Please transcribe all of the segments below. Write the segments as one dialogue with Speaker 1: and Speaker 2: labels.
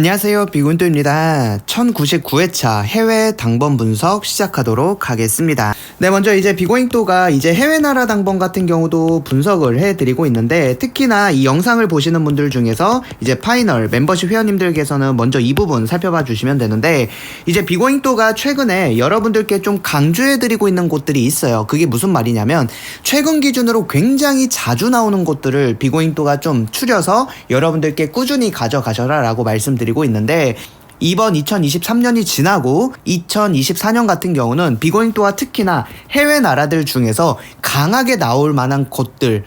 Speaker 1: 안녕하세요, 비군도입니다. 1099회차 해외 당번 분석 시작하도록 하겠습니다. 네, 먼저 이제 비고잉도가 이제 해외 나라 당번 같은 경우도 분석을 해드리고 있는데, 특히나 이 영상을 보시는 분들 중에서 이제 파이널 멤버십 회원님들께서는 먼저 이 부분 살펴봐 주시면 되는데, 이제 비고잉도가 최근에 여러분들께 좀 강조해드리고 있는 곳들이 있어요. 그게 무슨 말이냐면, 최근 기준으로 굉장히 자주 나오는 곳들을 비고잉도가 좀 추려서 여러분들께 꾸준히 가져가셔라 라고 말씀드리고 있는데, 이번 2023년이 지나고 2024년 같은 경우는 비고잉도가 특히나 해외 나라들 중에서 강하게 나올 만한 곳들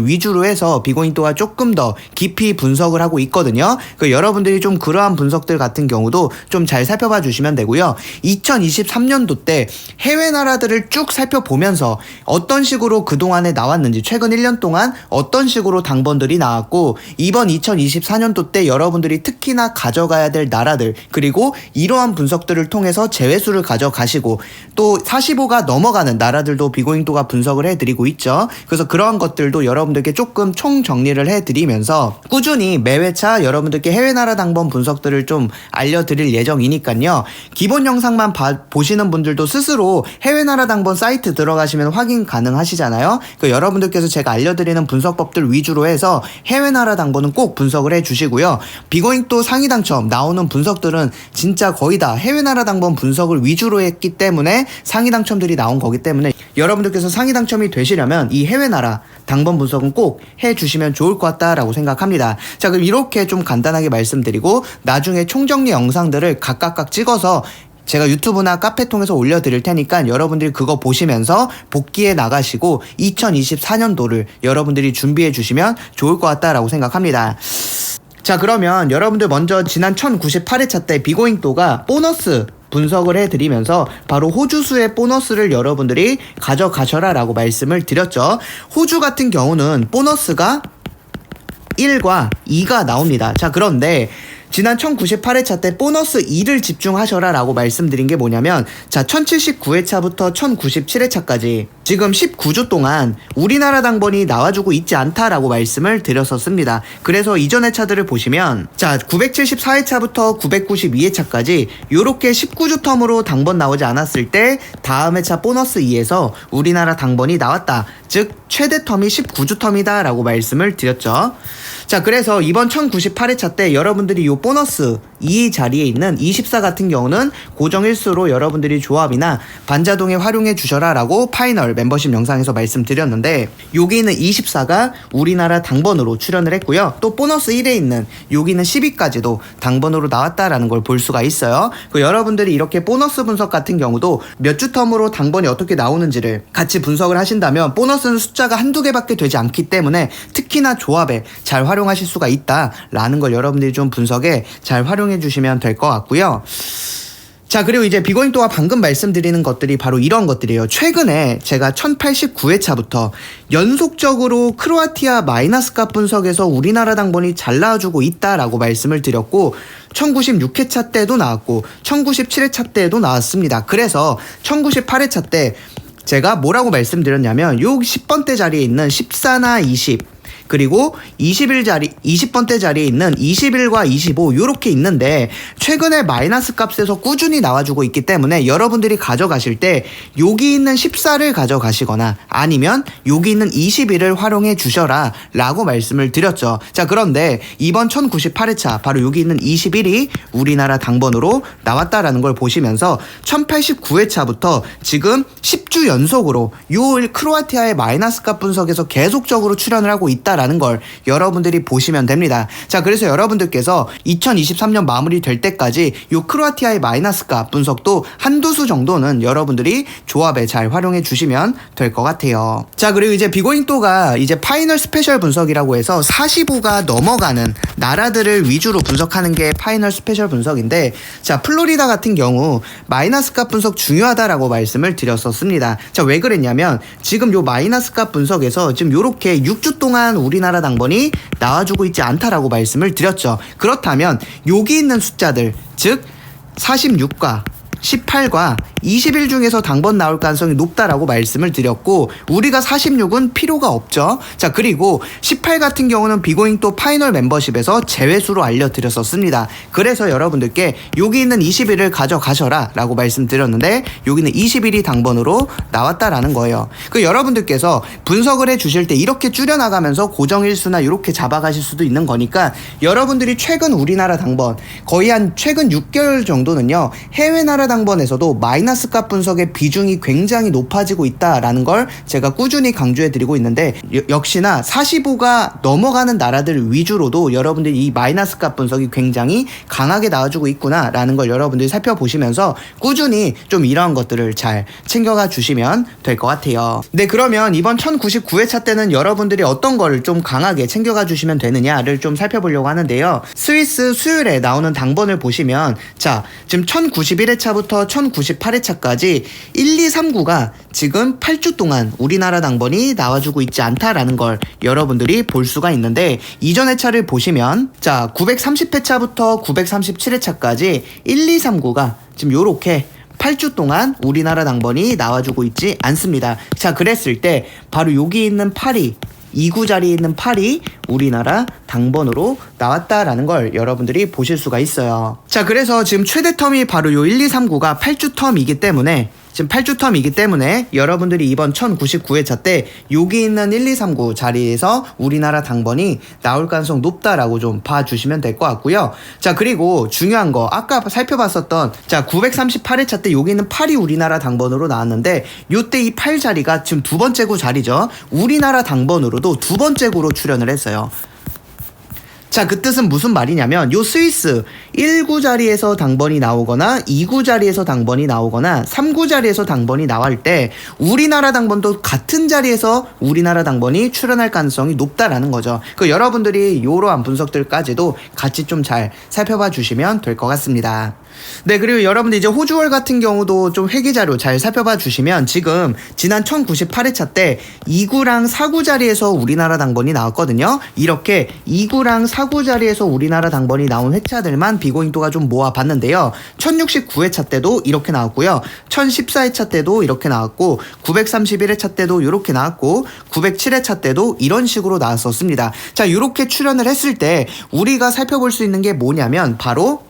Speaker 1: 위주로 해서 비고잉도가 조금 더 깊이 분석을 하고 있거든요. 여러분들이 좀 그러한 분석들 같은 경우도 좀 잘 살펴봐 주시면 되고요. 2023년도 때 해외 나라들을 쭉 살펴보면서 어떤 식으로 그동안에 나왔는지, 최근 1년 동안 어떤 식으로 당번들이 나왔고, 이번 2024년도 때 여러분들이 특히나 가져가야 될 나라들, 그리고 이러한 분석들을 통해서 제외수를 가져가시고, 또 45가 넘어가는 나라들도 비고잉도가 분석을 해드리고 있죠. 그래서 그러한 것들도 여러분들께 조금 총정리를 해드리면서 꾸준히 매회차 여러분들께 해외 나라 당번 분석들을 좀 알려드릴 예정이니까요. 기본 영상만 보시는 분들도 스스로 해외 나라 당번 사이트 들어가시면 확인 가능하시잖아요. 여러분들께서 제가 알려드리는 분석법들 위주로 해서 해외 나라 당번은 꼭 분석을 해주시고요. 비고잉도 상위 당첨 나오는 분석들은 진짜 거의 다 해외 나라 당번 분석을 위주로 했기 때문에 상위 당첨들이 나온 거기 때문에, 여러분들께서 상위 당첨이 되시려면 이 해외 나라 당번 분석은 꼭 해주시면 좋을 것 같다라고 생각합니다. 자, 그럼 이렇게 좀 간단하게 말씀드리고, 나중에 총정리 영상들을 각각 찍어서 제가 유튜브나 카페 통해서 올려드릴 테니까 여러분들이 그거 보시면서 복귀해 나가시고 2024년도를 여러분들이 준비해 주시면 좋을 것 같다라고 생각합니다. 자, 그러면 여러분들 먼저 지난 1098회차 때 비고잉도가 보너스 분석을 해드리면서 바로 호주수의 보너스를 여러분들이 가져가셔라 라고 말씀을 드렸죠. 호주 같은 경우는 보너스가 1과 2가 나옵니다. 자, 그런데 지난 1098회차 때 보너스 2를 집중하셔라 라고 말씀드린 게 뭐냐면, 자, 1079회차부터 1097회차까지 지금 19주 동안 우리나라 당번이 나와주고 있지 않다라고 말씀을 드렸었습니다. 그래서 이전 회차들을 보시면, 자, 974회차부터 992회차까지 요렇게 19주 텀으로 당번 나오지 않았을 때 다음 회차 보너스 2에서 우리나라 당번이 나왔다. 즉 최대 텀이 19주 텀이다 라고 말씀을 드렸죠. 자, 그래서 이번 1098회차 때 여러분들이 요 보너스 2 자리에 있는 24 같은 경우는 고정 일수로 여러분들이 조합이나 반자동에 활용해 주셔라 라고 파이널 멤버십 영상에서 말씀드렸는데, 여기 있는 24가 우리나라 당번으로 출연을 했고요. 또 보너스 1에 있는 여기는 12까지도 당번으로 나왔다라는 걸 볼 수가 있어요. 여러분들이 이렇게 보너스 분석 같은 경우도 몇 주 텀으로 당번이 어떻게 나오는지를 같이 분석을 하신다면, 보너스는 숫자가 한두 개밖에 되지 않기 때문에 특히나 조합에 잘 활용하실 수가 있다라는 걸 여러분들이 좀 분석에 잘 활용해 주시면 될 것 같고요. 자, 그리고 이제 비고잉도가 방금 말씀드리는 것들이 바로 이런 것들이에요. 최근에 제가 1089회차부터 연속적으로 크로아티아 마이너스 값 분석에서 우리나라 당번이 잘 나와주고 있다라고 말씀을 드렸고, 1096회차 때도 나왔고 1097회차 때도 나왔습니다. 그래서 1098회차 때 제가 뭐라고 말씀드렸냐면, 요 10번대 자리에 있는 14나 20, 그리고 20번대 자리에 있는 21과 25 요렇게 있는데, 최근에 마이너스 값에서 꾸준히 나와주고 있기 때문에 여러분들이 가져가실 때 여기 있는 14를 가져가시거나 아니면 여기 있는 21을 활용해 주셔라 라고 말씀을 드렸죠. 자, 그런데 이번 1098회차 바로 여기 있는 21이 우리나라 당번으로 나왔다라는 걸 보시면서 1089회차부터 지금 10주 연속으로 요 크로아티아의 마이너스 값 분석에서 계속적으로 출연을 하고 있다라는 걸 여러분들이 보시면 됩니다. 자, 그래서 여러분들께서 2023년 마무리 될 때까지 요 크로아티아의 마이너스 값 분석도 한두 수 정도는 여러분들이 조합에 잘 활용해 주시면 될 것 같아요. 자, 그리고 이제 비고잉도가 이제 파이널 스페셜 분석이라고 해서 45가 넘어가는 나라들을 위주로 분석하는 게 파이널 스페셜 분석인데, 자, 플로리다 같은 경우 마이너스 값 분석 중요하다라고 말씀을 드렸었습니다. 자, 왜 그랬냐면, 지금 요 마이너스 값 분석에서 지금 요렇게 6주 동안 우리나라 당번이 나와주고 있지 않다라고 말씀을 드렸죠. 그렇다면 여기 있는 숫자들, 즉 46과 18과 21 중에서 당번 나올 가능성이 높다라고 말씀을 드렸고, 우리가 46은 필요가 없죠. 자, 그리고 18 같은 경우는 비고잉 또 파이널 멤버십에서 제외수로 알려드렸었습니다. 그래서 여러분들께 여기 있는 21을 가져가셔라 라고 말씀드렸는데, 여기는 21이 당번으로 나왔다라는 거예요. 그 여러분들께서 분석을 해주실 때 이렇게 줄여나가면서 고정일수나 이렇게 잡아가실 수도 있는 거니까, 여러분들이 최근 우리나라 당번 거의 한 최근 6개월 정도는요, 해외 나라 당번에서도 마이너스 값 분석의 비중이 굉장히 높아지고 있다라는 걸 제가 꾸준히 강조해드리고 있는데, 역시나 45가 넘어가는 나라들 위주로도 여러분들이 이 마이너스 값 분석이 굉장히 강하게 나와주고 있구나 라는 걸 여러분들이 살펴보시면서 꾸준히 좀 이러한 것들을 잘 챙겨가 주시면 될 것 같아요. 네, 그러면 이번 1099회차 때는 여러분들이 어떤 걸 좀 강하게 챙겨가 주시면 되느냐를 좀 살펴보려고 하는데요. 스위스 수요일에 나오는 당번을 보시면, 자, 지금 1091회차부터 1098회차까지 1, 2, 3구가 지금 8주 동안 우리나라 당번이 나와주고 있지 않다라는 걸 여러분들이 볼 수가 있는데, 이전 회차를 보시면, 자, 930회차부터 937회차까지 1, 2, 3구가 지금 요렇게 8주 동안 우리나라 당번이 나와주고 있지 않습니다. 자, 그랬을 때 바로 여기 있는 8이 2구 자리에 있는 8이 우리나라 당번으로 나왔다라는 걸 여러분들이 보실 수가 있어요. 자, 그래서 지금 최대 텀이 바로 요 1, 2, 3구가 8주 텀이기 때문에, 지금 8주 텀이기 때문에 여러분들이 이번 1099회차 때 여기 있는 1, 2, 3구 자리에서 우리나라 당번이 나올 가능성 높다라고 좀 봐주시면 될 것 같고요. 자, 그리고 중요한 거 아까 살펴봤었던, 자, 938회차 때 여기 있는 8이 우리나라 당번으로 나왔는데, 요때 이 8 자리가 지금 두 번째 구 자리죠. 우리나라 당번으로도 두 번째 구로 출연을 했어요. 자, 그 뜻은 무슨 말이냐면, 요 스위스 1구 자리에서 당번이 나오거나 2구 자리에서 당번이 나오거나 3구 자리에서 당번이 나올 때 우리나라 당번도 같은 자리에서 우리나라 당번이 출연할 가능성이 높다라는 거죠. 그 여러분들이 이러한 분석들까지도 같이 좀 잘 살펴봐 주시면 될 것 같습니다. 네, 그리고 여러분들 이제 호주월 같은 경우도 좀 회계자료 잘 살펴봐 주시면, 지금 지난 1098회차 때 2구랑 4구 자리에서 우리나라 당번이 나왔거든요. 이렇게 2구랑 4구 자리에서 우리나라 당번이 나온 회차들만 비고잉도가 좀 모아봤는데요. 1069회차 때도 이렇게 나왔고요. 1014회차 때도 이렇게 나왔고, 931회차 때도 이렇게 나왔고, 907회차 때도 이런 식으로 나왔었습니다. 자, 이렇게 출연을 했을 때 우리가 살펴볼 수 있는 게 뭐냐면, 바로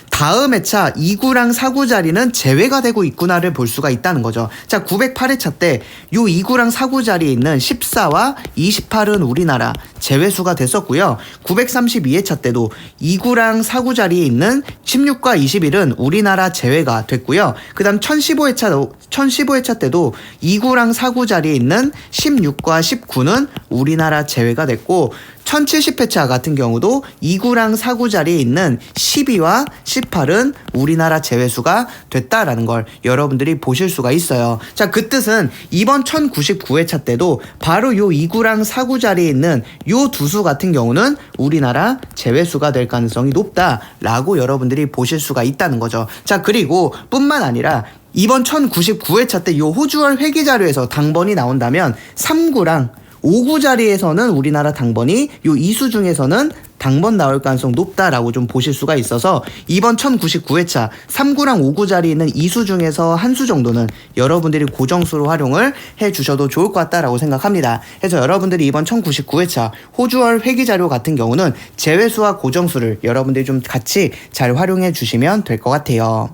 Speaker 1: 다음 회차 2구랑 4구 자리는 제외가 되고 있구나를 볼 수가 있다는 거죠. 자, 908회차 때 요 2구랑 4구 자리에 있는 14와 28은 우리나라 제외수가 됐었고요. 932회차 때도 2구랑 4구 자리에 있는 16과 21은 우리나라 제외가 됐고요. 그 다음 1015회차 때도 2구랑 4구 자리에 있는 16과 19는 우리나라 제외가 됐고, 1070회차 같은 경우도 2구랑 4구 자리에 있는 12와 18은 우리나라 제외수가 됐다라는 걸 여러분들이 보실 수가 있어요. 자, 그 뜻은 이번 1099회차 때도 바로 요 2구랑 4구 자리에 있는 요 두 수 같은 경우는 우리나라 제외수가 될 가능성이 높다라고 여러분들이 보실 수가 있다는 거죠. 자, 그리고 뿐만 아니라 이번 1099회차 때 요 호주월 회계자료에서 당번이 나온다면 3구랑 5구 자리에서는 우리나라 당번이 요 2수 중에서는 당번 나올 가능성 높다라고 좀 보실 수가 있어서, 이번 1099회차 3구랑 5구 자리에 있는 2수 중에서 한 수 정도는 여러분들이 고정수로 활용을 해주셔도 좋을 것 같다라고 생각합니다. 그래서 여러분들이 이번 1099회차 호주월 회계자료 같은 경우는 제외수와 고정수를 여러분들이 좀 같이 잘 활용해 주시면 될 것 같아요.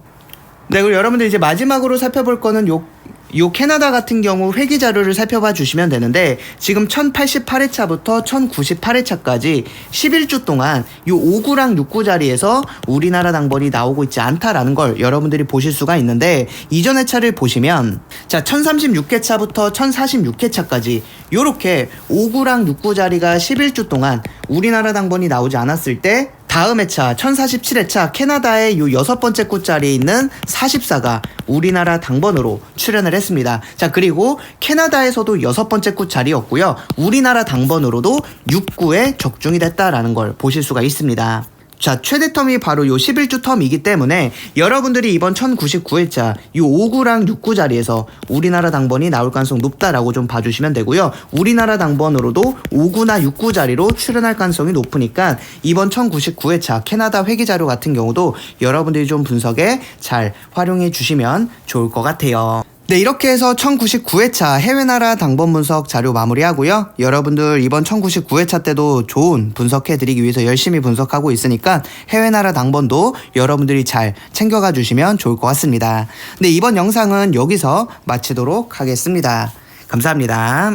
Speaker 1: 네, 그리고 여러분들 이제 마지막으로 살펴볼 거는 요 캐나다 같은 경우 회계 자료를 살펴봐 주시면 되는데, 지금 1088회차부터 1098회차까지 11주 동안 요 5구랑 6구 자리에서 우리나라 당번이 나오고 있지 않다라는 걸 여러분들이 보실 수가 있는데, 이전 회차를 보시면, 자, 1036회차부터 1046회차까지 요렇게 5구랑 6구 자리가 11주 동안 우리나라 당번이 나오지 않았을 때, 다음 회차 1047회차 캐나다의 요 6번째 구 자리에 있는 44가 우리나라 당번으로 출연을 했습니다. 자, 그리고 캐나다에서도 6번째 구 자리였고요. 우리나라 당번으로도 6구에 적중이 됐다라는 걸 보실 수가 있습니다. 자, 최대 텀이 바로 요 11주 텀이기 때문에 여러분들이 이번 1099회차 요 5구랑 6구 자리에서 우리나라 당번이 나올 가능성 높다라고 좀 봐주시면 되고요. 우리나라 당번으로도 5구나 6구 자리로 출연할 가능성이 높으니까 이번 1099회차 캐나다 회기 자료 같은 경우도 여러분들이 좀 분석에 잘 활용해 주시면 좋을 것 같아요. 네, 이렇게 해서 1099회차 해외나라 당번 분석 자료 마무리하고요. 여러분들 이번 1099회차 때도 좋은 분석해드리기 위해서 열심히 분석하고 있으니까 해외나라 당번도 여러분들이 잘 챙겨가 주시면 좋을 것 같습니다. 네, 이번 영상은 여기서 마치도록 하겠습니다. 감사합니다.